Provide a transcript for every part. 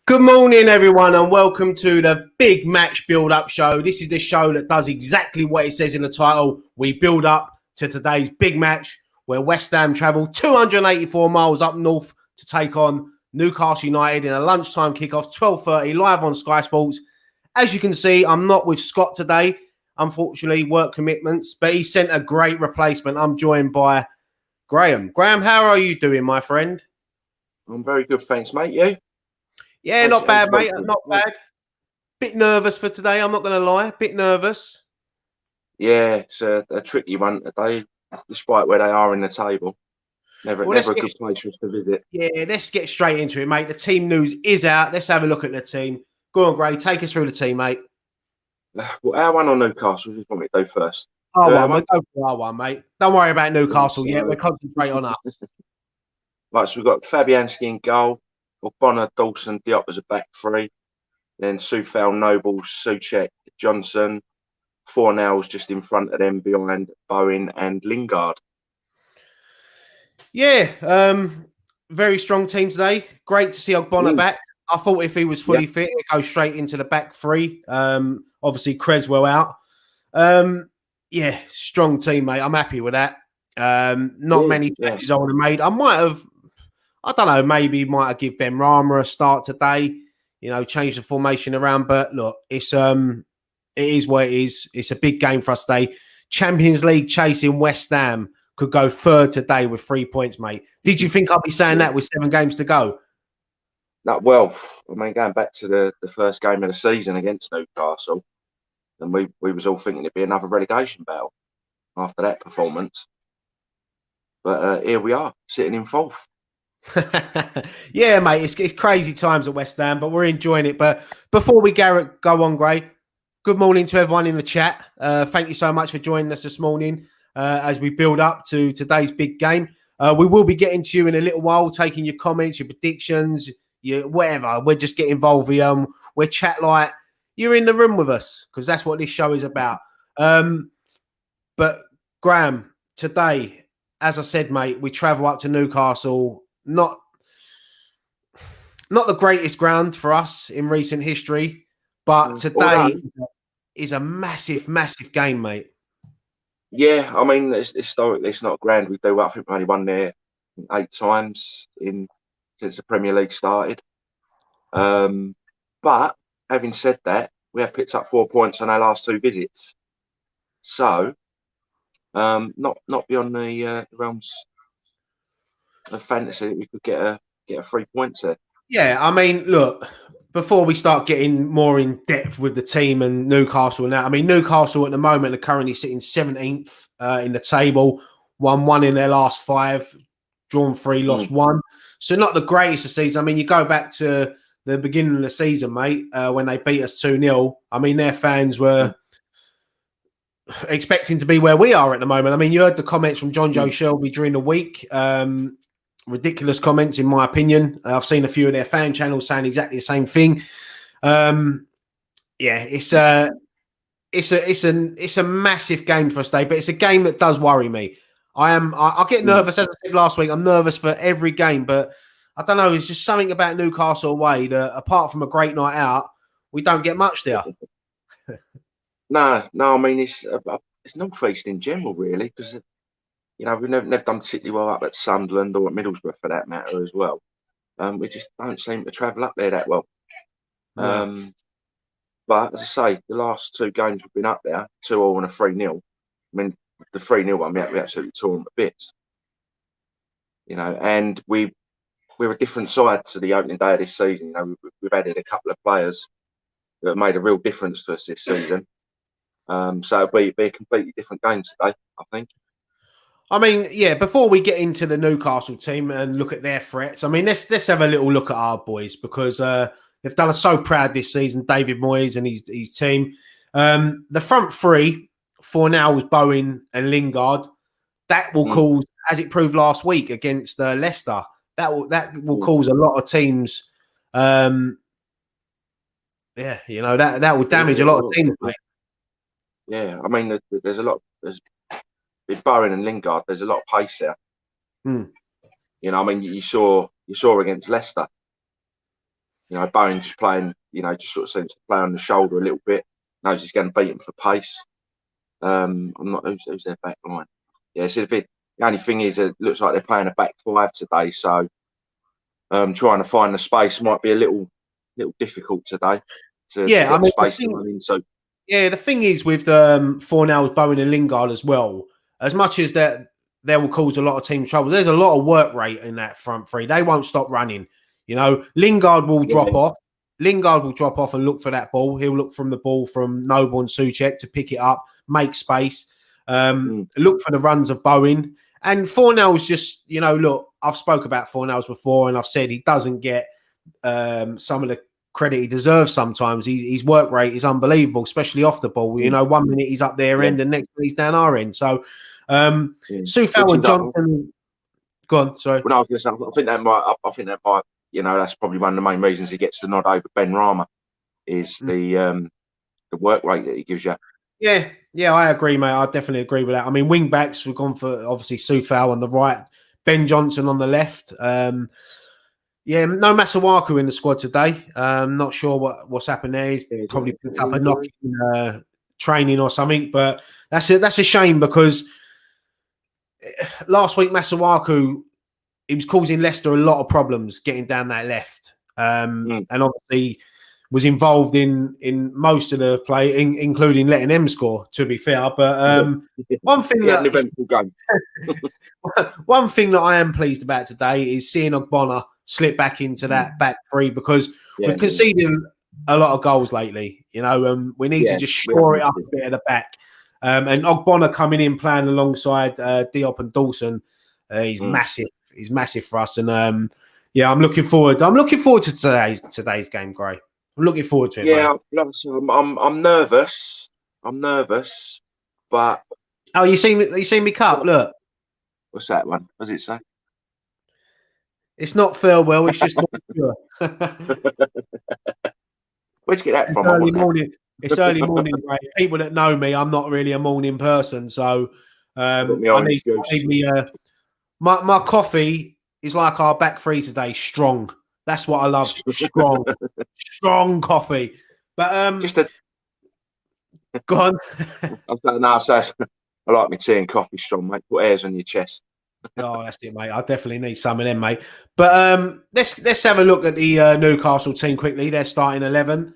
Good morning, everyone, and welcome to the Big Match Build-Up Show. This is the show that does exactly what it says in the title. We build up to today's big match where West Ham travel 284 miles up north to take on Newcastle United in a lunchtime kickoff, 12:30, live on Sky Sports. As you can see, I'm not with Scott today, unfortunately, work commitments, but he sent a great replacement. I'm joined by Graham. Graham, how are you doing, my friend? I'm very good, thanks, mate. You? Yeah, not bad, mate. Not bad. Bit nervous for today, I'm not going to lie. Bit nervous. Yeah, it's a tricky one today, despite where they are in the table. Never a good place for us to visit. Yeah, let's get straight into it, mate. The team news is out. Let's have a look at the team. Go on, Gray. Take us through the team, mate. Well, our one on Newcastle, just want me to do first. R1, we'll go for R1, mate. Don't worry about Newcastle yet. We'll concentrate on us. Right, so we've got Fabianski in goal, Bonner, Dawson, Diop as a back three. Then Soufal, Noble, Soucek, Johnson. Fornals just in front of them, behind Bowen and Lingard. Yeah, very strong team today. Great to see Ogbonna back. I thought if he was fully fit, he'd go straight into the back three. Obviously, Creswell out. Yeah, strong team, mate. I'm happy with that. Not many changes I would have made. I don't know, maybe might have give Ben Rama a start today, change the formation around. But look, it is what it is. It's a big game for us today. Champions League chasing West Ham could go third today with 3 points, mate. Did you think I'd be saying that with 7 games to go? No, well, I mean, going back to the first game of the season against Newcastle, and we was all thinking it'd be another relegation battle after that performance. But here we are, sitting in fourth. Yeah, mate, it's crazy times at West Ham, but we're enjoying it. But before we go on, Gray, good morning to everyone in the chat. Thank you so much for joining us this morning as we build up to today's big game. We will be getting to you in a little while, taking your comments, your predictions, your whatever. We're just getting involved. We're chat like you're in the room with us because that's what this show is about. But Graham, today, as I said, mate, we travel up to Newcastle. Not the greatest ground for us in recent history, but today is a massive, massive game, mate. Yeah, I mean, historically, it's not grand. We do. I think we only won there 8 times since the Premier League started. But having said that, we have picked up 4 points on our last 2 visits, so not beyond the realms of fantasy that we could get a 3 points there. Yeah, I mean, look, before we start getting more in depth with the team and Newcastle and that, I mean, Newcastle at the moment are currently sitting 17th in the table, won 1 in their last 5, drawn 3, lost 1. So not the greatest of season. I mean, you go back to the beginning of the season, mate, when they beat us 2-0. I mean, their fans were expecting to be where we are at the moment. I mean, you heard the comments from John Joe Shelby during the week. Ridiculous comments, in my opinion. I've seen a few of their fan channels saying exactly the same thing. Yeah, it's a massive game for us today, but it's a game that does worry me. I get nervous, as I said last week. I'm nervous for every game, but I don't know. It's just something about Newcastle away that, apart from a great night out, we don't get much there. No. I mean, it's North East in general, really, because we've never done particularly well up at Sunderland or at Middlesbrough for that matter as well. We just don't seem to travel up there that well. No. But as I say, the last 2 games we've been up there, 2-2 and a 3-0. I mean, the 3-0 one, we absolutely tore them to bits. And we're a different side to the opening day of this season. We've added a couple of players that have made a real difference to us this season. So it'll be a completely different game today, I think. I mean, yeah, before we get into the Newcastle team and look at their threats, I mean, let's have a little look at our boys because they've done us so proud this season, David Moyes and his team. The front 3, Fornals, Bowen and Lingard, that will cause, as it proved last week against Leicester, that will cause a lot of teams. That will damage a lot of teams, mate. Yeah, I mean, there's with Bowen and Lingard, there's a lot of pace there. I mean, you saw against Leicester. Bowen just playing, just sort of seems to play on the shoulder a little bit. Knows he's going to beat him for pace. I'm not who's their back line. Yeah, so the only thing is, it looks like they're playing a back five today. So trying to find the space might be a little difficult today to get the space to run into. Yeah, the thing is with Fornals, Bowen, and Lingard as well. As much as that will cause a lot of team trouble, there's a lot of work rate in that front three. They won't stop running. Lingard will drop off. Lingard will drop off and look for that ball. He'll look from the ball from Noble and Souček to pick it up, make space, look for the runs of Bowen. And Fornals just, look, I've spoke about Fornals before and I've said he doesn't get some of the credit he deserves sometimes. His work rate is unbelievable, especially off the ball. 1 minute he's up their end and next minute he's down our end. So Soufal and Johnson... Go on, sorry. Well, I was going to say, I think that might, that's probably one of the main reasons he gets the nod over Ben Rama is the work rate that he gives you. Yeah, I agree, mate. I definitely agree with that. I mean, wing backs, we've gone for obviously Soufal on the right, Ben Johnson on the left. No Masuaku in the squad today. Not sure what's happened there. He's probably picked up a knock in training or something, but that's a shame because last week Masuaku, he was causing Leicester a lot of problems getting down that left, and obviously was involved in most of the play, including letting them score. To be fair, but one thing one thing that I am pleased about today is seeing Ogbonna slip back into that back three because we've conceded a lot of goals lately. We need to just shore it up a bit at the back. And Ogbonna coming in playing alongside Diop and Dawson, he's massive. He's massive for us, and I'm looking forward. I'm looking forward to today's game, Gray. I'm looking forward to it. Yeah, I'm nervous. I'm nervous, but you seen me cup? Look, what's that one? What does it say? It's not farewell. It's just more pure. Where'd you get that from? Early morning. It's early morning, Gray. People that know me, I'm not really a morning person, so I need me. My coffee is like our back three today, strong. That's what I love, strong coffee. But go on. I like my tea and coffee strong, mate. Put airs on your chest. Oh, that's it, mate. I definitely need some of them, mate. But let's have a look at the Newcastle team quickly. They're starting 11.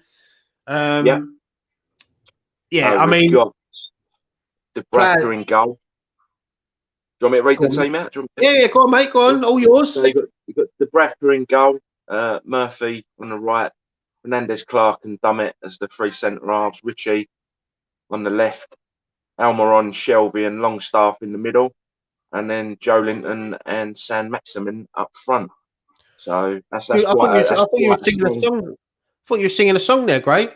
I mean, the Bradford in goal. Do you want me to read the team out? Yeah, go on, mate. Go on. All yours. So you've got the Bradford in goal, Murphy on the right, Fernandez, Clark and Dummett as the three centre halves, Ritchie on the left, Almiron, Shelby and Longstaff in the middle, and then Joe Linton and Saint-Maximin up front. So that's I thought you were singing a song. I thought you were singing a song there, Gray.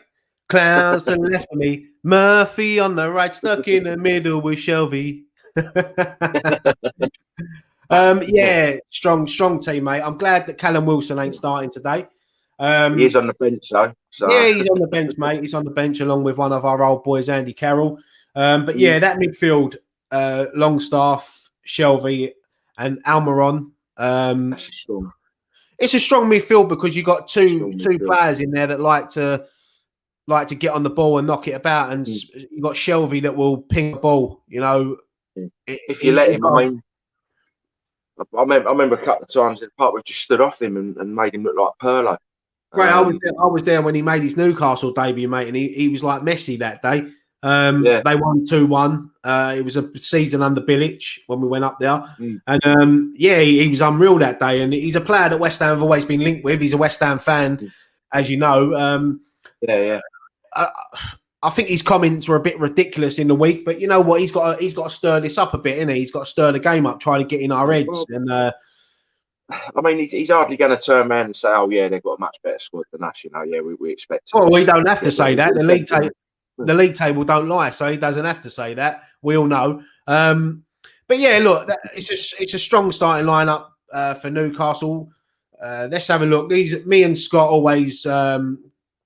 Clowns to the left of me, Murphy on the right, stuck in the middle with Shelby. Strong team, mate. I'm glad that Callum Wilson ain't starting today. He's on the bench, though. So. Yeah, he's on the bench, mate. He's on the bench along with one of our old boys, Andy Carroll. That midfield, Longstaff, Shelby, and Almiron. It's a strong midfield because you got two players in there that like to get on the ball and knock it about, and you got Shelby that will ping the ball. If you let him, I remember a couple of times in the park we've just stood off him and made him look like Perlo. Right, I was there when he made his Newcastle debut, mate, and he was like Messi that day. They won 2-1. It was a season under Bilic when we went up there, and he was unreal that day. And he's a player that West Ham have always been linked with. He's a West Ham fan, as you know. I think his comments were a bit ridiculous in the week, but you know what? He's got to stir this up a bit, isn't he? He's got to stir the game up, try to get in our heads. And I mean, he's hardly going to turn around and say, "Oh yeah, they've got a much better squad than us." We expect. Well, we don't have to say that. The league table don't lie, so he doesn't have to say that. We all know. But yeah, look, it's a strong starting lineup for Newcastle. Let's have a look. Me and Scott always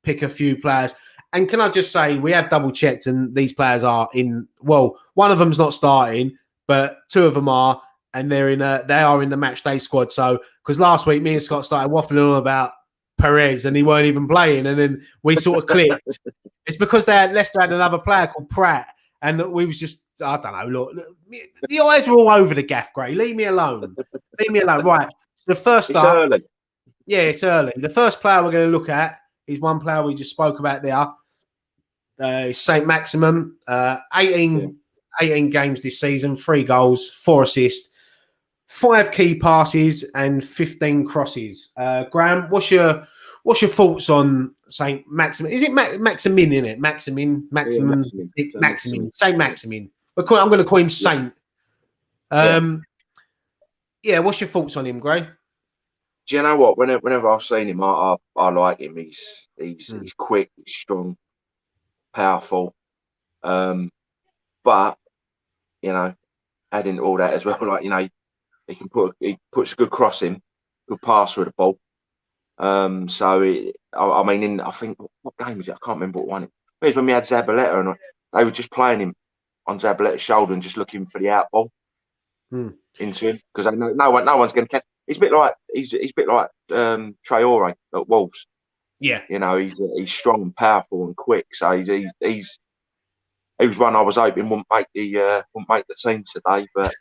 pick a few players. And can I just say, we have double checked, and these players are in. Well, one of them's not starting, but two of them are, and they are in the match day squad. So, because last week me and Scott started waffling on about Perez and he weren't even playing. And then we sort of clicked. It's because Leicester had another player called Pratt. And we was just, I don't know, look, the eyes were all over the gaff, Gray. Leave me alone. Leave me alone. Right. So the first start. It's early. Yeah, it's early. The first player we're going to look at is one player we just spoke about there. Saint-Maximin. 18 games this season, 3 goals, 4 assists, 5 key passes, and 15 crosses. Graham, what's your thoughts on Saint-Maximin? Is it Maximin in it? Maximin. Saint-Maximin. I'm going to call him Saint. Yeah, what's your thoughts on him, Gray? Do you know what? Whenever I've seen him, I like him. He's quick, he's strong, powerful. But you know, adding all that as well, like, you know, he puts a good cross in, good pass with the ball. I mean, I think what game was it? I can't remember what one. It was when we had Zabaleta and they were just playing him on Zabaleta's shoulder and just looking for the out ball into him, because no one's going to catch. He's a bit like Traore at Wolves. Yeah, you know, he's strong and powerful and quick. So he was one I was hoping wouldn't make the team today, but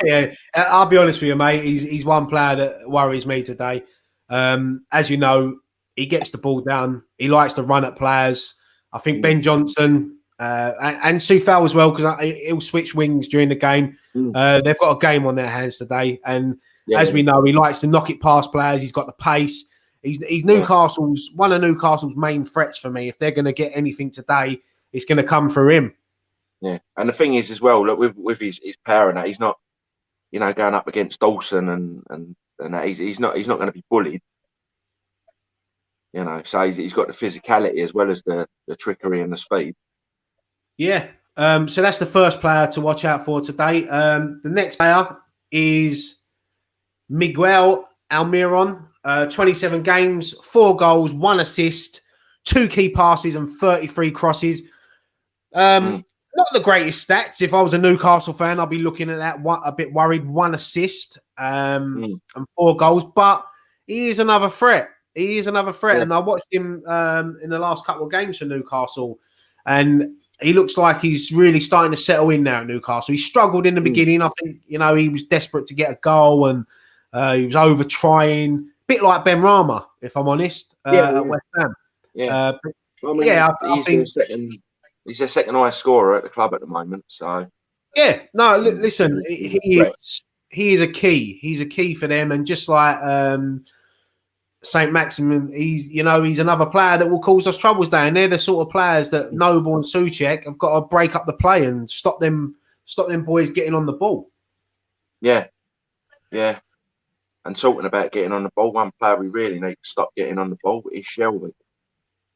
yeah, I'll be honest with you, mate. He's one player that worries me today. As you know, he gets the ball down. He likes to run at players. I think Ben Johnson and Soufal as well, because he'll switch wings during the game. They've got a game on their hands today, and as we know, he likes to knock it past players. He's got the pace. He's Newcastle's one of Newcastle's main threats for me. If they're going to get anything today, it's going to come through him. Yeah, and the thing is as well, look, with his power and that, he's not, you know, going up against Dawson and that. He's not going to be bullied. You know, so he's got the physicality as well as the trickery and the speed. Yeah. So that's the first player to watch out for today. The next player is Miguel Almiron. 27 games, 4 goals, 1 assist, 2 key passes, and 33 crosses. Not the greatest stats. If I was a Newcastle fan, I'd be looking at that a bit worried. 1 assist and 4 goals, but he is another threat. And I watched him in the last couple of games for Newcastle, and he looks like he's really starting to settle in now at Newcastle. He struggled in the beginning. I think, you know, he was desperate to get a goal, and he was over trying. Bit like Ben Rama, if I'm honest, at West Ham. Yeah, I think he's their second highest scorer at the club at the moment. So listen, he is a key. He's a key for them, and just like Saint-Maximin, he's another player that will cause us troubles down there. They're the sort of players that Noble and Souček have got to break up the play and stop them boys getting on the ball. Yeah. And talking about getting on the ball, one player we really need to stop getting on the ball is Shelvey.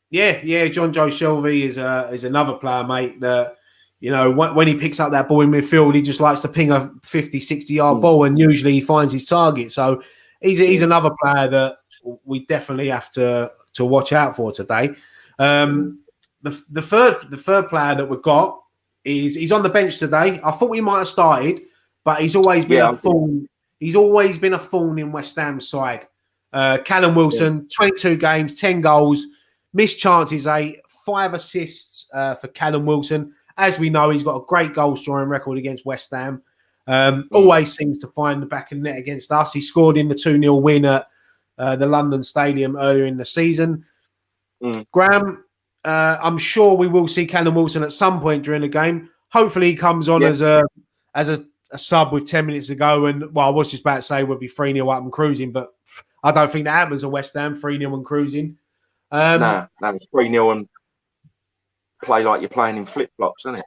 Yeah, John Joe Shelvey is another player, mate, that, you know, when he picks up that ball in midfield, he just likes to ping a 50, 60-yard ball, and usually he finds his target. So he's another player that we definitely have to watch out for today. The third player that we've got he's on the bench today. I thought we might have started, but he's always been a thorn. He's always been a thorn in West Ham's side. Callum Wilson, 22 games, 10 goals, missed chances 8, 5 assists for Callum Wilson. As we know, he's got a great goal scoring record against West Ham. Always seems to find the back of the net against us. He scored in the 2-0 win at the London Stadium earlier in the season. Graham, I'm sure we will see Callum Wilson at some point during the game. Hopefully he comes on as a sub with 10 minutes to go. And, well, I was just about to say we'll be 3-0 up and cruising, but I don't think that happens at West Ham, 3-0 and cruising. No, it's 3-0 and play like you're playing in flip-flops, isn't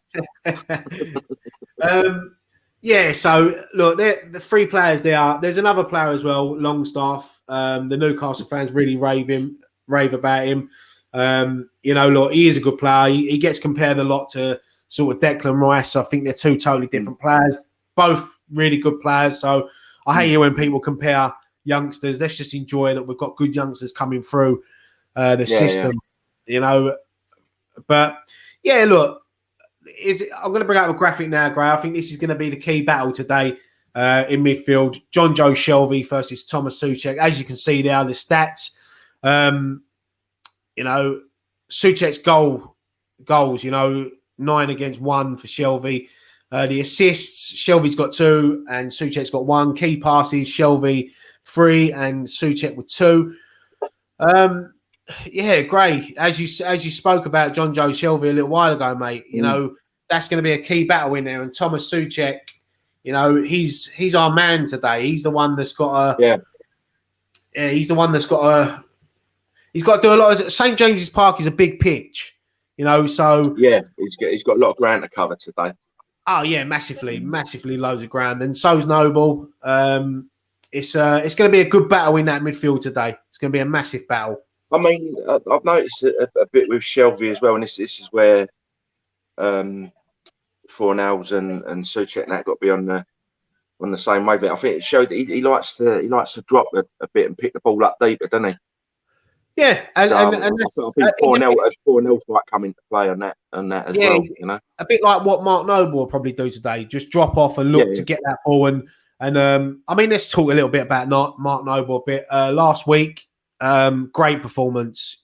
it? So, look, the 3 players there. There's another player as well, Longstaff. The Newcastle fans really rave about him. You know, look, he is a good player. He gets compared a lot to sort of Declan Rice. I think they're 2 totally different players. Both really good players. So I hate it when people compare youngsters. Let's just enjoy that we've got good youngsters coming through the system, you know. But, look, I'm going to bring out a graphic now, Gray. I think this is going to be the key battle today. in midfield. John Joe Shelvey versus Thomas Souček. As you can see there, the stats. Souček's goals, 9 against 1 for Shelvey. The assists, Shelvey's got 2 and Souček's got 1. Key passes, Shelvey 3 and Souček with 2. Great. As you spoke about John Joe Shelvey a little while ago, mate, that's going to be a key battle in there. And Thomas Souček, he's our man today. He's the one that's got he's the one that's got he's got to do a lot of St. James's Park is a big pitch, so he's got a lot of ground to cover today. Oh yeah, massively loads of ground, and so's Noble. It's going to be a good battle in that midfield today. It's going to be a massive battle. I mean, I've noticed a bit with Shelvey as well, and this is where Fornells and Souček and that got to be on the same wave. I think it showed that he likes to drop a bit and pick the ball up deeper, doesn't he? Yeah, and I think Fornells might come into play on that as well. A bit like what Mark Noble will probably do today, just drop off and look to get that ball. And I mean, let's talk a little bit about Mark Noble a bit. Last week, great performance.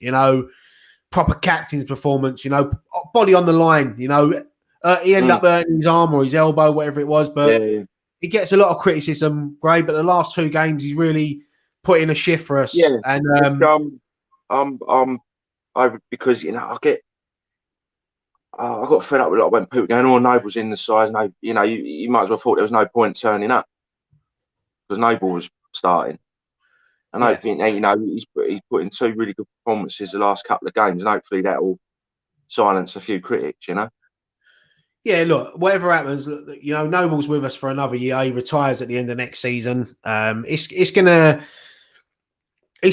Proper captain's performance. Body on the line. He ended up hurting his arm or his elbow, whatever it was. But he gets a lot of criticism, Gray. But the last 2 games, he's really put in a shift for us. Yeah, and because I got fed up with it when people going, "Oh, Noble's in the size." No, you might as well thought there was no point turning up because Noble was starting. And I think he's put in 2 really good performances the last couple of games, and hopefully that will silence a few critics. Yeah, look, whatever happens, Noble's with us for another year. He retires at the end of next season. He's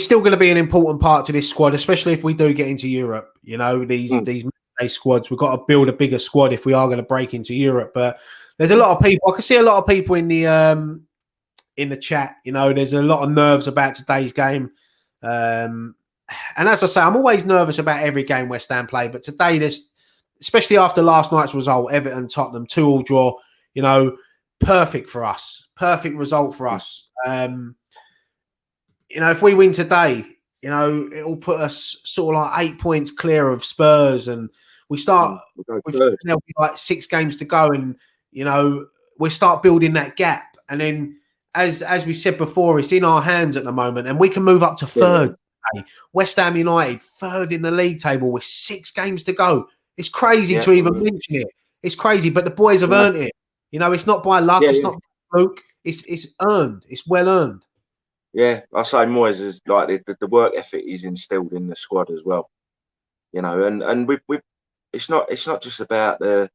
still going to be an important part to this squad, especially if we do get into Europe. These squads, we've got to build a bigger squad if we are going to break into Europe. But there's a lot of people. I can see a lot of people in the chat. There's a lot of nerves about today's game. And as I say, I'm always nervous about every game West Ham play. But today, especially after last night's result, Everton, Tottenham, 2-2 draw. Perfect for us. Perfect result for us. If we win today, it'll put us sort of like 8 points clear of Spurs, and we start there'll be like 6 games to go, and we start building that gap. And then, as we said before, it's in our hands at the moment, and we can move up to third. Today. West Ham United, 3rd in the league table with 6 games to go. It's crazy to even mention it. It's crazy, but the boys have earned it. It's not by luck. It's not by fluke. It's earned. It's well earned. Yeah, I say Moyes is like the work ethic he's instilled in the squad as well. And we it's not just about the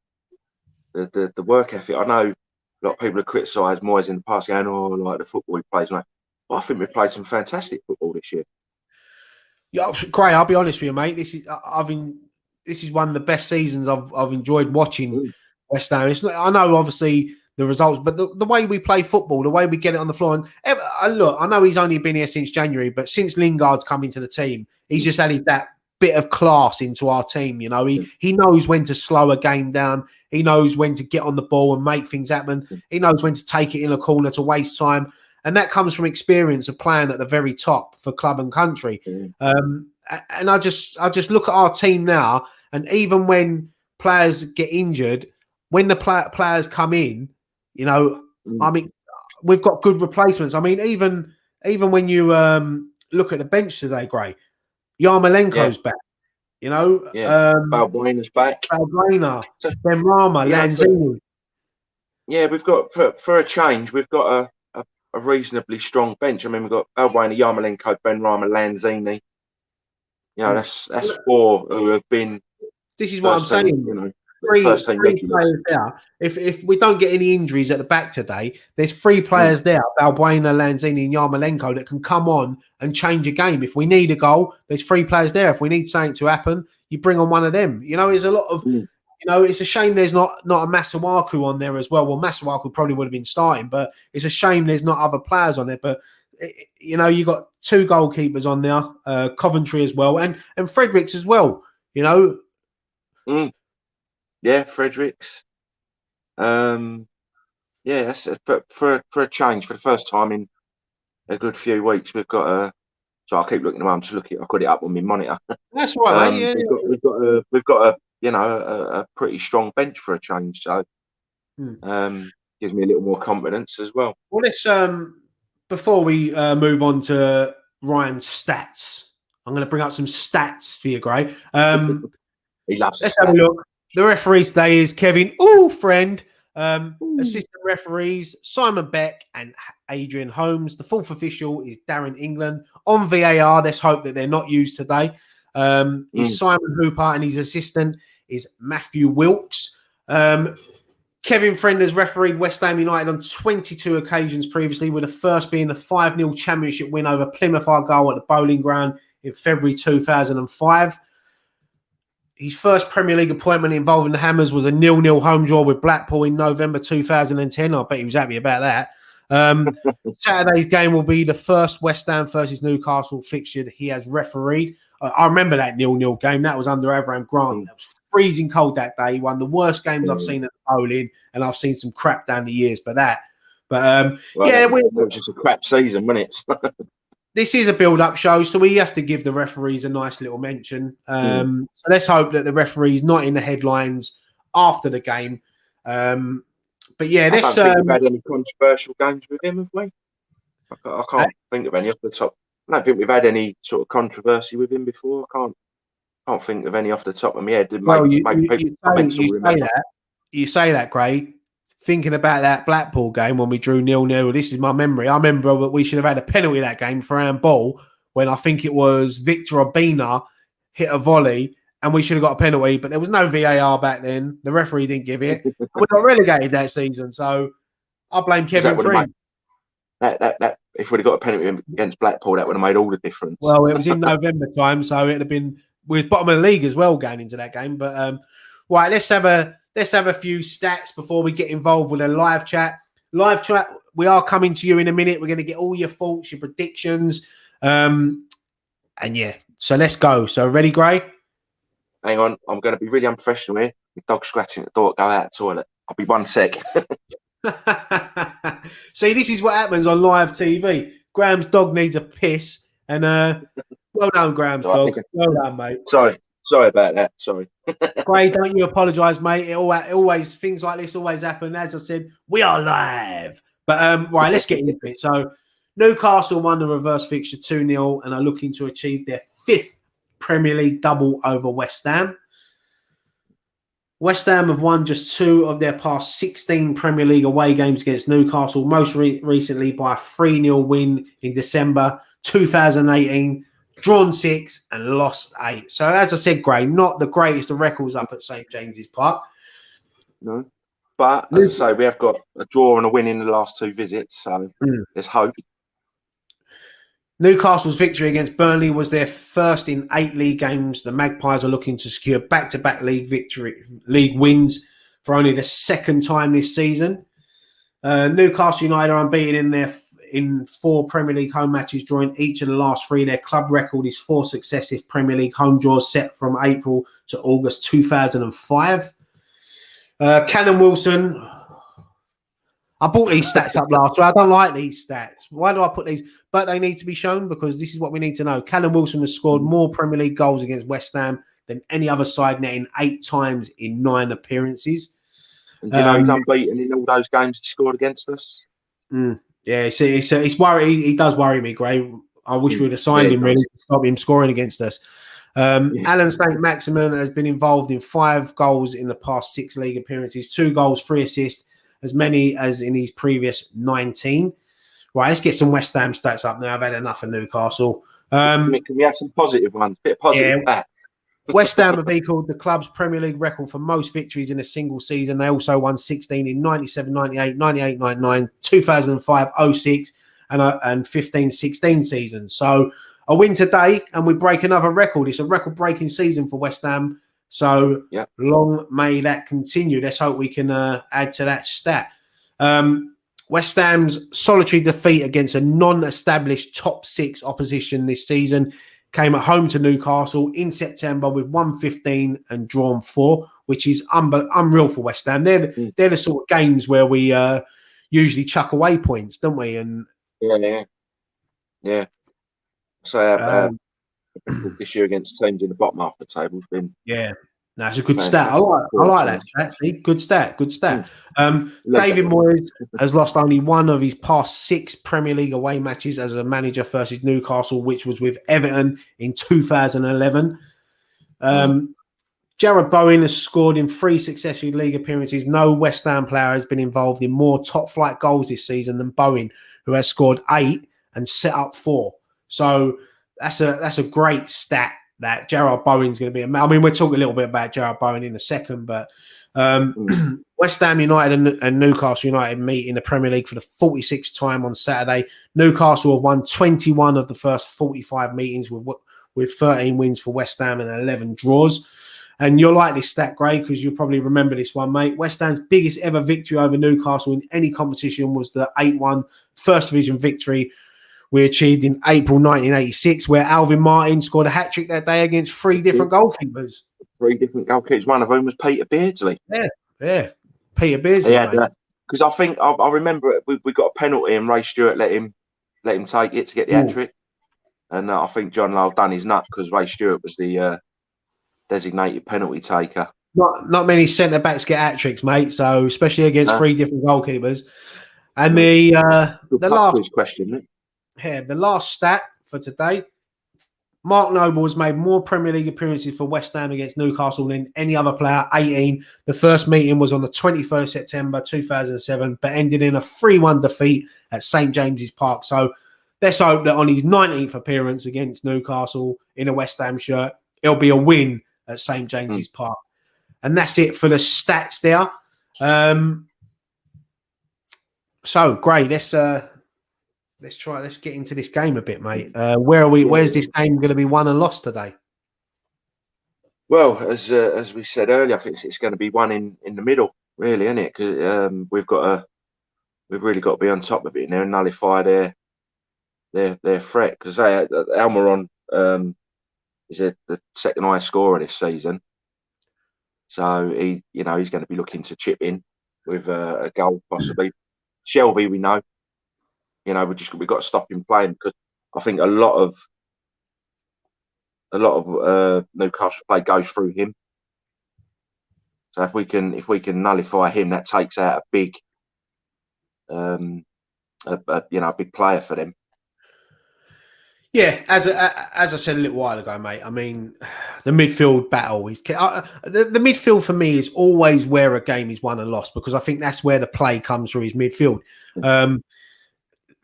work ethic. I know a lot of people have criticised Moyes in the past, going, "Oh, like the football he plays." But I think we've played some fantastic football this year. Yeah, great. I'll be honest with you, mate. This is one of the best seasons I've enjoyed watching West Ham. I know, obviously, the results, but the way we play football, the way we get it on the floor. And look, I know he's only been here since January, but since Lingard's come into the team, he's just added that bit of class into our team. He knows when to slow a game down. He knows when to get on the ball and make things happen. He knows when to take it in a corner to waste time. And that comes from experience of playing at the very top for club and country. And I just look at our team now, and even when players get injured, when the players come in, I mean, we've got good replacements. I mean, even when you look at the bench today, Gray, Yarmolenko's back. Balbuena's back. Balbuena, Benrahma, Lanzini. Yeah, we've got for a change, we've got a reasonably strong bench. I mean, we've got Balbuena, Yarmolenko, Benrahma, Lanzini. That's 4 who have been. This is what I'm saying. Three players there. If we don't get any injuries at the back today, there's 3 players there, Balbuena, Lanzini and Yarmolenko, that can come on and change a game. If we need a goal, there's 3 players there. If we need something to happen, you bring on one of them. There's a lot of, it's a shame there's not a Masuaku on there as well. Well, Masuaku probably would have been starting, but it's a shame there's not other players on there. But, you got 2 goalkeepers on there, Coventry as well, and Fredericks as well, Yeah, Fredericks. Yeah, that's for a change. For the first time in a good few weeks, we've got a. So I keep looking around, just looking. I've got it up on my monitor. That's right, mate. Yeah, We've got a a pretty strong bench for a change. So yeah. gives me a little more confidence as well. Well, let's before we move on to Ryan's stats, I'm going to bring up some stats for you, Gray. He loves Let's have a look. The referee today is Kevin, friend. Assistant referees Simon Beck and Adrian Holmes. The fourth official is Darren England. On VAR, let's hope that they're not used today. Is Simon Hooper, and his assistant is Matthew Wilkes. Kevin Friend has refereed West Ham United on 22 occasions previously, with the first being the 5-0 championship win over Plymouth Argyle at the Bowling Ground in February 2005. His first Premier League appointment involving the Hammers was a 0-0 home draw with Blackpool in November 2010. I bet he was happy about that. Saturday's game will be the first West Ham versus Newcastle fixture that he has refereed. I remember that 0-0 game. That was under Avram Grant. It was freezing cold that day. One of the worst games I've seen at the Bowling, and I've seen some crap down the years. But it was just a crap season, wasn't it? This is a build-up show, so we have to give the referees a nice little mention. So let's hope that the referee's not in the headlines after the game. But yeah, I don't think we've had any controversial games with him, have we? I can't think of any off the top. I don't think we've had any sort of controversy with him before. I can't think of any off the top of my head. You say that, Gray. Thinking about that Blackpool game when we drew 0-0, this is my memory. I remember that we should have had a penalty that game for handball when I think it was Victor Obina hit a volley and we should have got a penalty, but there was no VAR back then. The referee didn't give it. We got relegated that season, so I blame Kevin Friend. That if we'd have got a penalty against Blackpool, that would have made all the difference. Well, it was in November time, so it'd have been. We was bottom of the league as well going into that game. But right, let's have a few stats before we get involved with a live chat. Live chat. We are coming to you in a minute. We're going to get all your thoughts, your predictions, and yeah. So let's go. So ready, Gray? Hang on, I'm going to be really unprofessional here. The dog scratching at the door. Go out the toilet. I'll be 1 sec. See, this is what happens on live TV. Graham's dog needs a piss, and well done, Graham's dog. Well done, mate. Sorry about that. Sorry. Gray, don't you apologise, mate. It always things like this always happen. As I said, we are live. But right, let's get into it. So Newcastle won the reverse fixture 2-0 and are looking to achieve their 5th Premier League double over West Ham. West Ham have won just 2 of their past 16 Premier League away games against Newcastle, most recently by a 3-0 win in December 2018, drawn 6 and lost 8. So as I said, Gray, not the greatest of records up at St James's Park. No. But as I say, we have got a draw and a win in the last 2 visits, so there's hope. Newcastle's victory against Burnley was their first in 8 league games. The Magpies are looking to secure back-to-back league wins for only the 2nd time this season. Newcastle United are unbeaten in 4 Premier League home matches, drawing each of the last 3. Their club record is 4 successive Premier League home draws set from April to August 2005. Callum Wilson. I brought these stats up last week. I don't like these stats. Why do I put these? But they need to be shown because this is what we need to know. Callum Wilson has scored more Premier League goals against West Ham than any other side, netting 8 times in 9 appearances. And do you know he's unbeaten in all those games he scored against us? Yeah, it's worry. He does worry me, Gray. I wish we would have signed him really to stop him scoring against us. Alan Saint-Maximin has been involved in 5 goals in the past 6 league appearances, 2 goals, 3 assists, as many as in his previous 19. Right, let's get some West Ham stats up now. I've had enough of Newcastle. Can we have some positive ones? A bit of positive back. West Ham have equalled the club's Premier League record for most victories in a single season. They also won 16 in 97-98, 98-99, 2005-06 and 15-16 seasons. So a win today and we break another record. It's a record-breaking season for West Ham. So long may that continue. Let's hope we can add to that stat. West Ham's solitary defeat against a non-established top 6 opposition this season came at home to Newcastle in September with 1-15 and drawn 4, which is unreal for West Ham. They're the sort of games where we, usually chuck away points, don't we? And yeah. So our um, this year against teams in the bottom half of the table has been yeah, that's a good stat. fantastic. I like that stat. See, good stat, good stat. David Moyes has lost only one of his past 6 Premier League away matches as a manager versus Newcastle, which was with Everton in 2011. Jarrod Bowen has scored in 3 successive league appearances. No West Ham player has been involved in more top-flight goals this season than Bowen, who has scored 8 and set up 4. So that's a great stat that Jarrod Bowen's going to be. I mean, we'll talk a little bit about Jarrod Bowen in a second, but West Ham United and Newcastle United meet in the Premier League for the 46th time on Saturday. Newcastle have won 21 of the first 45 meetings with 13 wins for West Ham and 11 draws. And you'll like this stat, Gray, because you'll probably remember this one, mate. West Ham's biggest ever victory over Newcastle in any competition was the 8-1 First Division victory we achieved in April 1986, where Alvin Martin scored a hat-trick that day against 3 different goalkeepers. 3 different goalkeepers. One of whom was Peter Beardsley. Yeah. Peter Beardsley, mate. Because I think I remember we got a penalty and Ray Stewart let him take it to get the hat-trick. And I think John Lyle done his nut because Ray Stewart was the designated penalty taker. Not many centre backs get hat tricks, mate. So especially against 3 different goalkeepers. And the last question, the last stat for today: Mark Noble has made more Premier League appearances for West Ham against Newcastle than any other player. 18. The first meeting was on the 23rd of September 2007, but ended in a 3-1 defeat at St James's Park. So let's hope that on his 19th appearance against Newcastle in a West Ham shirt, it'll be a win at St James's Park. And that's it for the stats there. So great. Let's get into this game a bit, mate. Where are we? Where's this game going to be won and lost today? Well, as we said earlier, I think it's going to be one in the middle, really, isn't it? Because we've really got to be on top of it now and nullify their threat. Because Almiron is the second highest scorer this season. So he's going to be looking to chip in with a goal possibly. Shelby, we know, we've got to stop him playing because I think a lot of Newcastle play goes through him. So if we can nullify him, that takes out a big big player for them. Yeah, as I said a little while ago, mate. I mean, the midfield battle is the midfield for me is always where a game is won and lost because I think that's where the play comes through his midfield.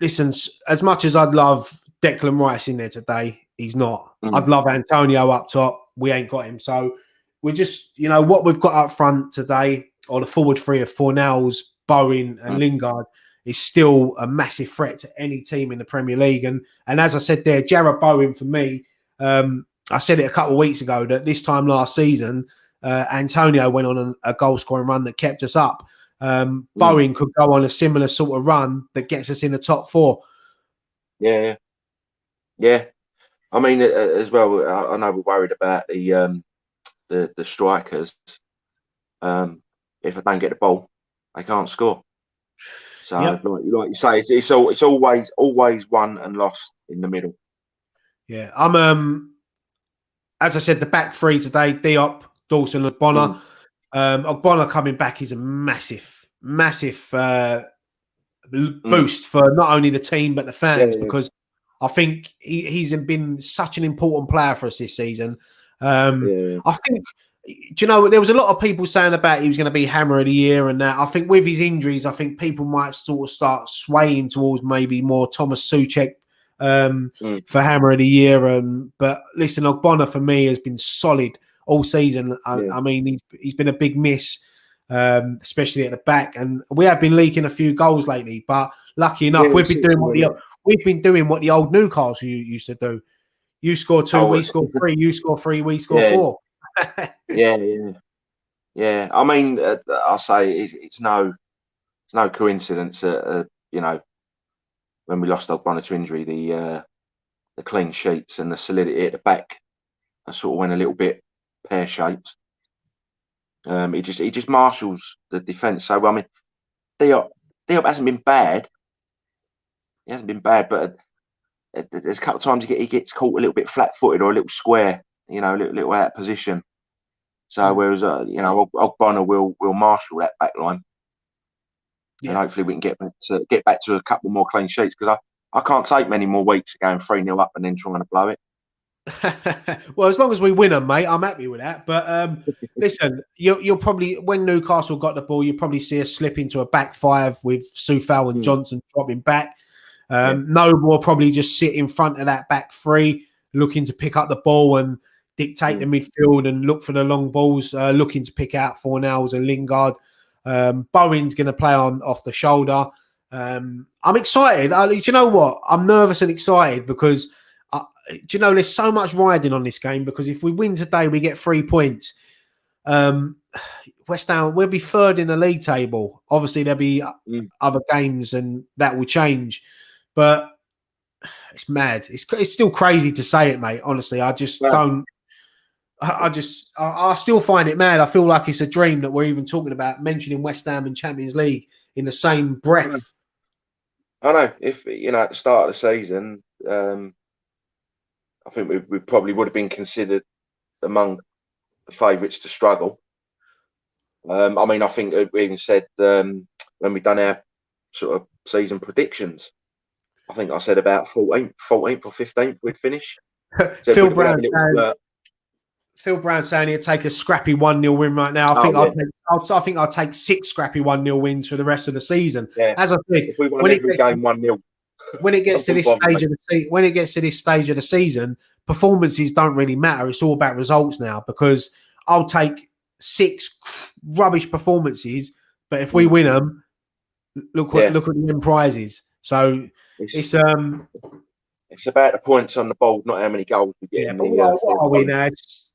Listen, as much as I'd love Declan Rice in there today, he's not. I'd love Antonio up top. We ain't got him, so we're just what we've got up front today, or the forward three of Fornells, Bowen, and Lingard. Is still a massive threat to any team in the Premier League. And as I said there, Jarrod Bowen, for me, I said it a couple of weeks ago that this time last season, Antonio went on a goal-scoring run that kept us up. Bowen could go on a similar sort of run that gets us in the top 4. Yeah. I mean, as well, I know we're worried about the strikers. If I don't get the ball, I can't score. So, like you say, it's always won and lost in the middle. Yeah, I'm. As I said, the back 3 today: Diop, Dawson, and Ogbonna. Ogbonna coming back is a massive boost for not only the team but the fans because I think he's been such an important player for us this season. I think. Do you know, there was a lot of people saying about he was going to be Hammer of the Year and that. I think with his injuries, I think people might sort of start swaying towards maybe more Thomas Souček for Hammer of the Year. But listen, Ogbonna for me has been solid all season. I mean, he's been a big miss, especially at the back. And we have been leaking a few goals lately. But lucky enough, we've been doing what the old Newcastle used to do. You score 2, we score 3. You score 3, we score 4. Yeah. I mean, I'll say it's no coincidence that when we lost Ogbonna to injury, the clean sheets and the solidity at the back, I sort of went a little bit pear shaped. He just marshals the defence. So I mean, Diop still hasn't been bad. He hasn't been bad, but there's a couple of times he gets caught a little bit flat-footed or a little square, a little out of position. So whereas Ogbonna will marshal that back line, and hopefully we can get back to a couple more clean sheets, because I can't take many more weeks of going 3-0 up and then trying to blow it. Well, as long as we win them, mate, I'm happy with that. But listen, you'll probably, when Newcastle got the ball, you'll probably see us slip into a back five with Soufal and Johnson dropping back. Noble will probably just sit in front of that back three, looking to pick up the ball and dictate the midfield and look for the long balls, looking to pick out Fornals and Lingard. Bowen's going to play off the shoulder. I'm excited. Do you know what? I'm nervous and excited because do you know there's so much riding on this game, because if we win today, we get 3 points. West Ham, we'll be third in the league table. Obviously, there'll be other games and that will change, but it's mad. It's still crazy to say it, mate. Honestly, I just don't. I still find it mad. I feel like it's a dream that we're even talking about mentioning West Ham and Champions League in the same breath. I know. If at the start of the season, I think we probably would have been considered among the favourites to struggle. I think we even said when we done our sort of season predictions, I think I said about 14th or 15th we'd finish. So Phil Brown saying he'd take a scrappy 1-0 win right now. I think I'll take 6 scrappy 1-0 wins for the rest of the season. Yeah. As I said, if we won every game 1-0. When it gets to this stage of the season, performances don't really matter. It's all about results now, because I'll take 6 rubbish performances, but if we win them, look at the end prizes. So it's about the points on the board, not how many goals we get. What are we now? It's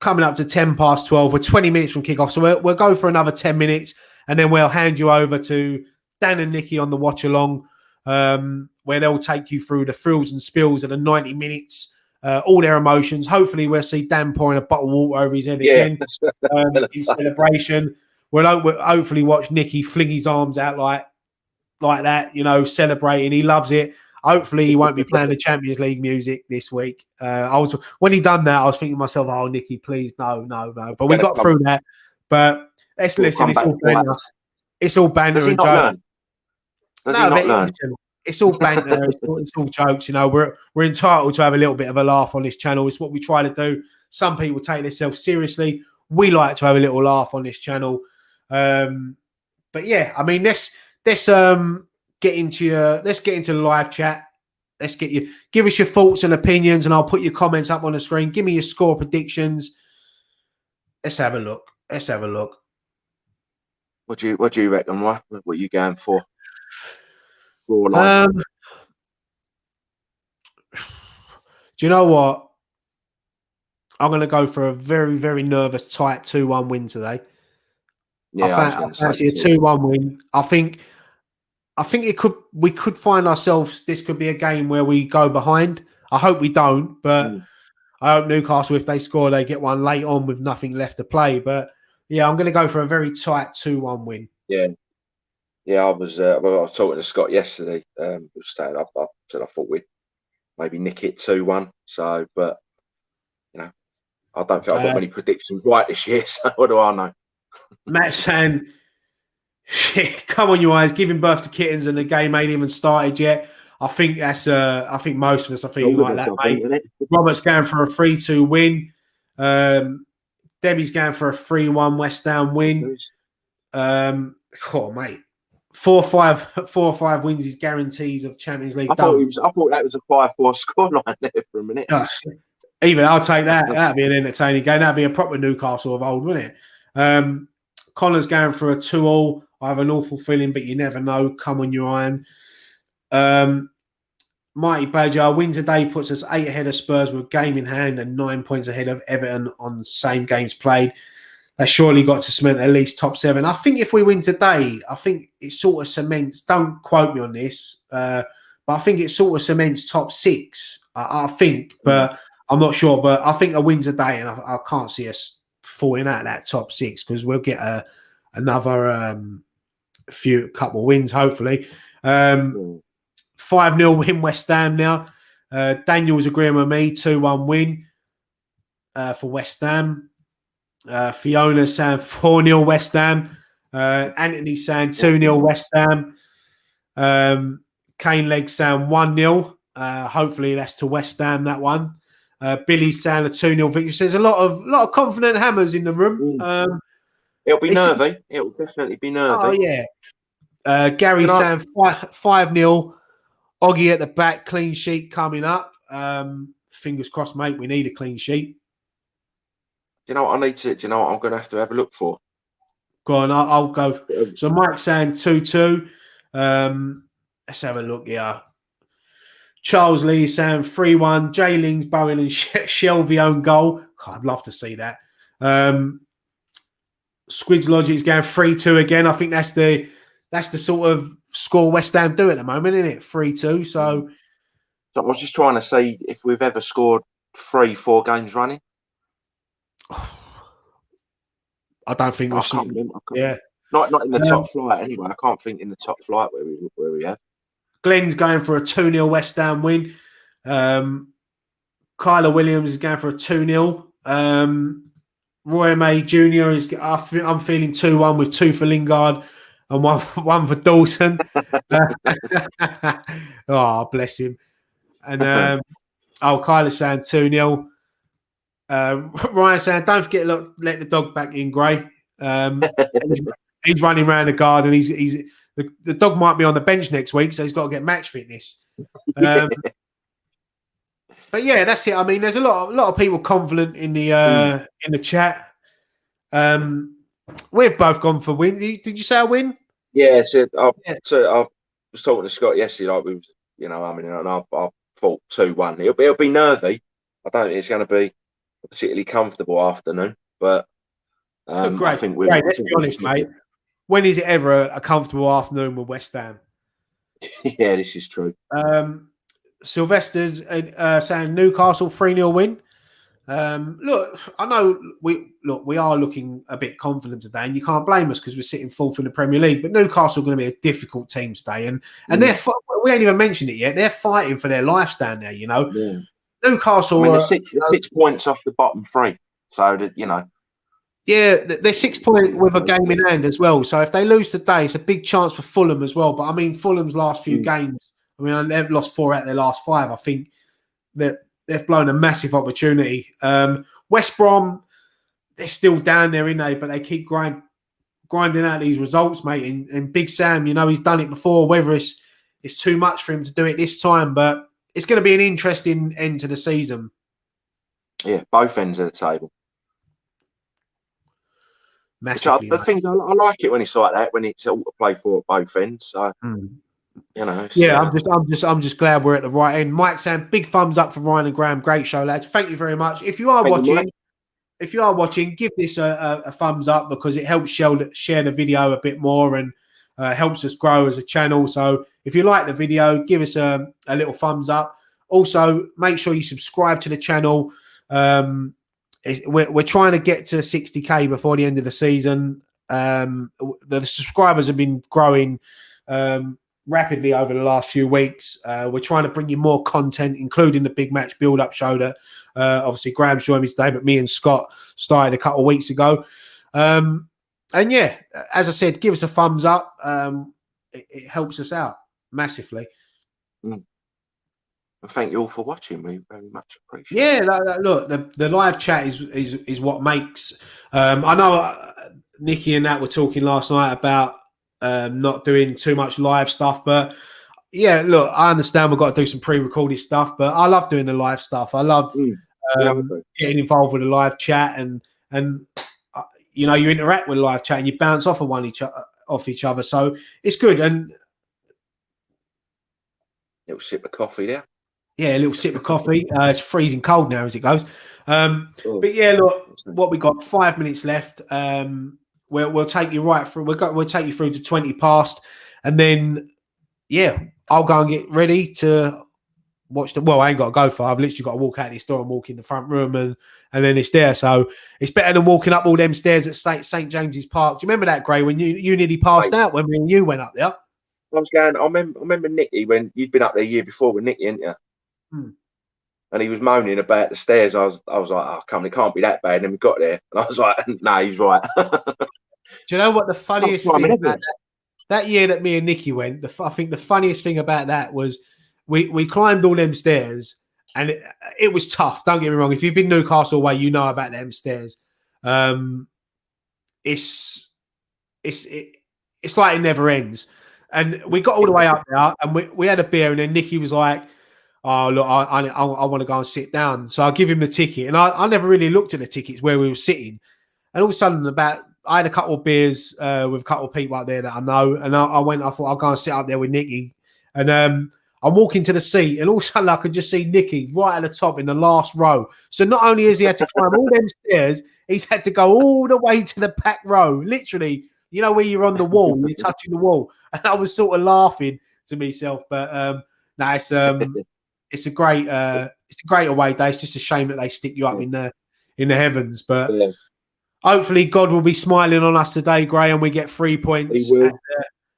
coming up to 12:10. We're 20 minutes from kickoff, so we'll go for another 10 minutes, and then we'll hand you over to Dan and Nikki on the watch along, where they'll take you through the thrills and spills of the 90 minutes, all their emotions. Hopefully, we'll see Dan pouring a bottle of water over his head again in celebration. We'll hopefully watch Nicky fling his arms out like that, celebrating. He loves it. Hopefully, he won't be playing the Champions League music this week. When he done that, I was thinking to myself, "Oh, Nicky, please, no." But we got through that. But let's listen. It's all banter. It's all banter and jokes. Listen, it's all banter. It's all jokes. We're entitled to have a little bit of a laugh on this channel. It's what we try to do. Some people take themselves seriously. We like to have a little laugh on this channel. But yeah, I mean, let's get into the live chat. Give us your thoughts and opinions, and I'll put your comments up on the screen. Give me your score predictions. Let's have a look. What do you reckon? What are you going for? Do you know what? I'm going to go for a very, very nervous, tight 2-1 win today. Yeah, I fancy a 2-1 win. I think we could find ourselves. This could be a game where we go behind. I hope we don't, but I hope Newcastle, if they score, they get one late on with nothing left to play. But yeah, I'm going to go for a very tight 2-1 win. Yeah, I was talking to Scott yesterday. I said I thought we'd maybe nick it 2-1. So, but I don't think I've got many predictions right this year. So what do I know? Matt saying, "Come on, you guys, giving birth to kittens, and the game ain't even started yet." I think that's. I think most of us are feeling like that, mate. Robert's going for a 3-2 win. Debbie's going for a 3-1 West Ham win. Mate. 4 or 5 wins is guarantees of Champions League. I thought that was a 5-4 scoreline there for a minute. Even I'll take that. That'd be an entertaining game. That'd be a proper Newcastle of old, wouldn't it? Connor's going for a 2-2. I have an awful feeling, but you never know. Come on, your iron. Mighty Badger, win today puts us 8 ahead of Spurs with game in hand and 9 points ahead of Everton on the same games played. They surely got to cement at least top 7. I think if we win today, I think it sort of cements, don't quote me on this, but I think it sort of cements top 6. I think, but I'm not sure. But I think a win today, and I can't see us falling out of that top 6, because we'll get another couple of wins, hopefully. 5-0 win West Ham now. Daniel's agreeing with me, 2-1 win for West Ham. Fiona saying 4-0 West Ham. Anthony saying 2-0 West Ham. Kane Leg saying 1-0. Hopefully that's to West Ham, that one. Billy's saying a 2-0 victory. So there's a lot of confident hammers in the room. It'll be nervy. It'll definitely be nervy. Oh, yeah. Gary's saying 5-0. Oggy at the back, clean sheet coming up. Fingers crossed, mate. We need a clean sheet. Do you know what I need to? Do you know what I'm going to have a look for? Go on, I'll go. So Mike's saying 2-2. Let's have a look here. Charles Lee saying 3-1. Jay Ling's Bowen and Shelby own goal. God, I'd love to see that. Squids Logic's going 3-2 again. I think that's the sort of score West Ham do at the moment, isn't it? 3-2. So I was just trying to see if we've ever scored 3-4 games running. I don't think we've seen. Yeah, not in the top flight anyway. I can't think in the top flight where we have. Glenn's going for a 2-0 West Ham win. Kyler Williams is going for a 2-0. Roy May Jr. is. I'm feeling 2-1 with 2 for Lingard and one for Dawson. Oh, bless him. And Kyler's saying 2-0. Ryan saying, don't forget, look, let the dog back in, Gray. He's running around the garden. The dog might be on the bench next week, so he's got to get match fitness. But yeah, that's it. I mean, there's a lot of people confident in the chat. We've both gone for win. Did you say a win? Yeah. So I was talking to Scott yesterday. Like and I thought 2-1. It'll be nervy. I don't think it's going to be a particularly comfortable afternoon, but great. I think great. Let's be honest, mate. When is it ever a comfortable afternoon with West Ham? Yeah, this is true. Sylvester's saying Newcastle 3-0 win. Look, I know we are looking a bit confident today, and you can't blame us because we're sitting fourth in the Premier League. But Newcastle are going to be a difficult team today, and we ain't even mentioned it yet. They're fighting for their life down there, you know. Yeah. Newcastle, they're 6 points off the bottom 3, so that you know. Yeah, they're 6 points with a game in hand as well. So if they lose today, it's a big chance for Fulham as well. But I mean, Fulham's last few games, I mean, they've lost 4 out of their last 5. I think that they've blown a massive opportunity. West Brom, they're still down there, innit they? But they keep grinding out these results, mate. And Big Sam, you know, he's done it before. Whether it's too much for him to do it this time, but it's going to be an interesting end to the season. Yeah, both ends of the table. Massively. The thing I like it when it's like that, when it's all to play for at both ends. So you know. Yeah, I'm just glad we're at the right end. Mike saying big thumbs up for Ryan and Graham. Great show, lads. Thank you very much. If you are watching, give this a thumbs up because it helps share the video a bit more and helps us grow as a channel. So if you like the video, give us a little thumbs up. Also, make sure you subscribe to the channel. We're trying to get to 60k before the end of the season. The subscribers have been growing rapidly over the last few weeks. We're trying to bring you more content, including the big match build-up show that obviously Graham's joined me today, but me and Scott started a couple of weeks ago. And yeah, as I said, give us a thumbs up. It helps us out massively. Thank you all for watching. We very much appreciate it. Yeah, look, the live chat is what makes. I know Nikki and that were talking last night about not doing too much live stuff, but yeah, look, I understand we've got to do some pre-recorded stuff, but I love doing the live stuff. I love getting involved with the live chat and you know, you interact with live chat and you bounce off of each other, so it's good. And little sip of coffee there. Yeah, a little sip of coffee. It's freezing cold now as it goes. But yeah, look, what we got, 5 minutes left. We'll take you right through. We'll take you through to 20 past, and then yeah, I'll go and get ready to watch the. Well, I ain't got to go far. I've literally got to walk out this door and walk in the front room, and then it's there. So it's better than walking up all them stairs at St James's Park. Do you remember that, Gray, when you nearly passed out when me and you went up there? I was going. I remember Nicky when you'd been up there a year before with Nicky, hadn't you? Hmm. And he was moaning about the stairs. I was like, oh, come on, it can't be that bad. And then we got there, and I was like, no, he's right. Do you know what the funniest thing about that year that me and Nicky went? I think the funniest thing about that was we climbed all them stairs, and it was tough. Don't get me wrong. If you've been Newcastle way, you know about them stairs. It's like it never ends. And we got all the way up there, and we had a beer, and then Nicky was like, oh, look, I want to go and sit down. So I give him the ticket. And I never really looked at the tickets where we were sitting. And all of a sudden, I had a couple of beers with a couple of people out there that I know. And I thought I'll go and sit up there with Nicky. And I'm walking to the seat. And all of a sudden, I could just see Nicky right at the top in the last row. So not only has he had to climb all them stairs, he's had to go all the way to the back row. Literally, you know, where you're on the wall, you're touching the wall. And I was sort of laughing to myself. But it's a great away day. It's just a shame that they stick you up in the heavens. But hopefully God will be smiling on us today, Gray, and we get 3 points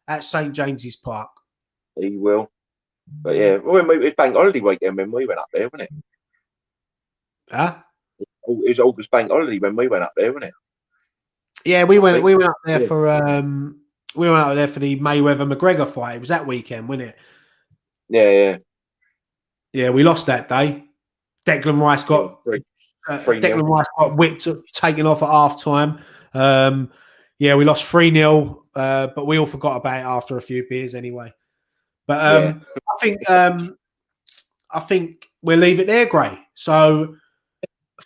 at St James's Park. He will. But yeah, it was bank holiday weekend when we went up there, wasn't it? Huh? It was August bank holiday when we went up there, wasn't it? Yeah, we went up there for the Mayweather McGregor fight. It was that weekend, wasn't it? Yeah. Yeah, we lost that day. Declan Rice got whipped, taken off at half time. We lost 3-0, but we all forgot about it after a few beers anyway. But I think we'll leave it there, Gray. So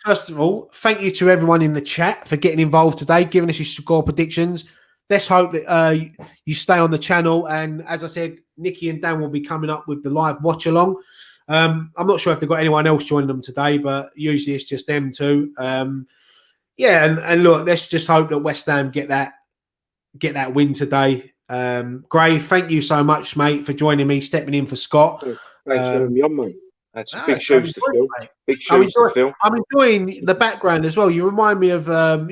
first of all, thank you to everyone in the chat for getting involved today, giving us your score predictions. Let's hope that you stay on the channel. And as I said, Nicky and Dan will be coming up with the live watch along. I'm not sure if they've got anyone else joining them today, but usually it's just them two. And look, let's just hope that West Ham get that win today. Gray, thank you so much, mate, for joining me, stepping in for Scott. Thanks for having me on, mate. That's big shoes to fill. Big shoes to fill. I'm enjoying the background as well. You remind me of when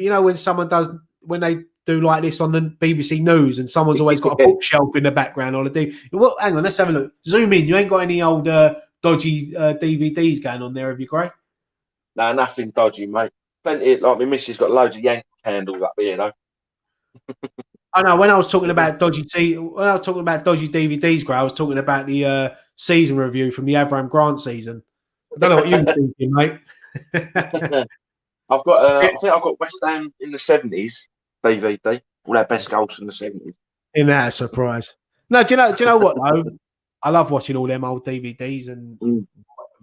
they do like this on the BBC News, and someone's always got a bookshelf in the background or the Well, hang on, let's have a look. Zoom in. You ain't got any old dodgy DVDs going on there, have you, Gray? No, nothing dodgy, mate. Plenty. Like my missus got loads of Yankee candles up here, though. I know. When I was talking about dodgy DVDs, Gray, I was talking about the season review from the Avram Grant season. I don't know what you were thinking, mate. I've got. I think I've got West Ham in the 70s DVD. All our best goals from the 70s. Isn't that a surprise? No, do you know what though? I love watching all them old DVDs and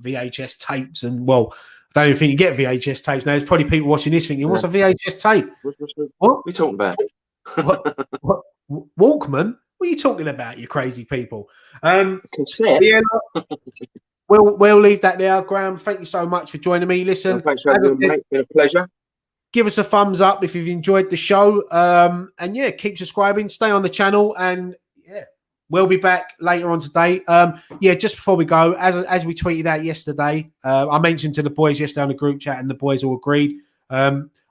VHS tapes, and well, I don't even think you get VHS tapes now. There's probably people watching this thinking, "What's a VHS tape? What are you talking about? What Walkman? What are you talking about, you crazy people?" Cassette. Yeah, we'll leave that there, Graham. Thank you so much for joining me. Listen, thanks for having me, mate. It's been a pleasure. Give us a thumbs up if you've enjoyed the show. And yeah, keep subscribing, stay on the channel, and yeah, we'll be back later on today. Just before we go, as we tweeted out yesterday, I mentioned to the boys yesterday on the group chat, and the boys all agreed.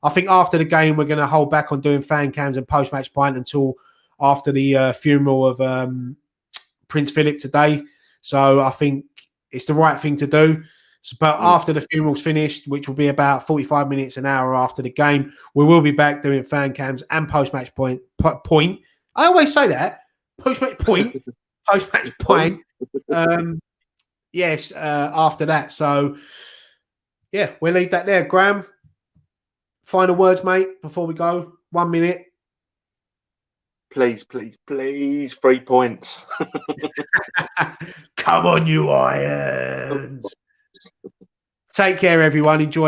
I think after the game, we're going to hold back on doing fan cams and post-match pint until after the funeral of Prince Philip today. So I think it's the right thing to do. But after the funeral's finished, which will be about 45 minutes, an hour after the game, we will be back doing fan cams and post-match point. I always say that. Post-match point. Post-match point. After that. So, yeah, we'll leave that there. Graham, final words, mate, before we go. 1 minute. Please, 3 points. Come on, you Irons. Take care, everyone. Enjoy.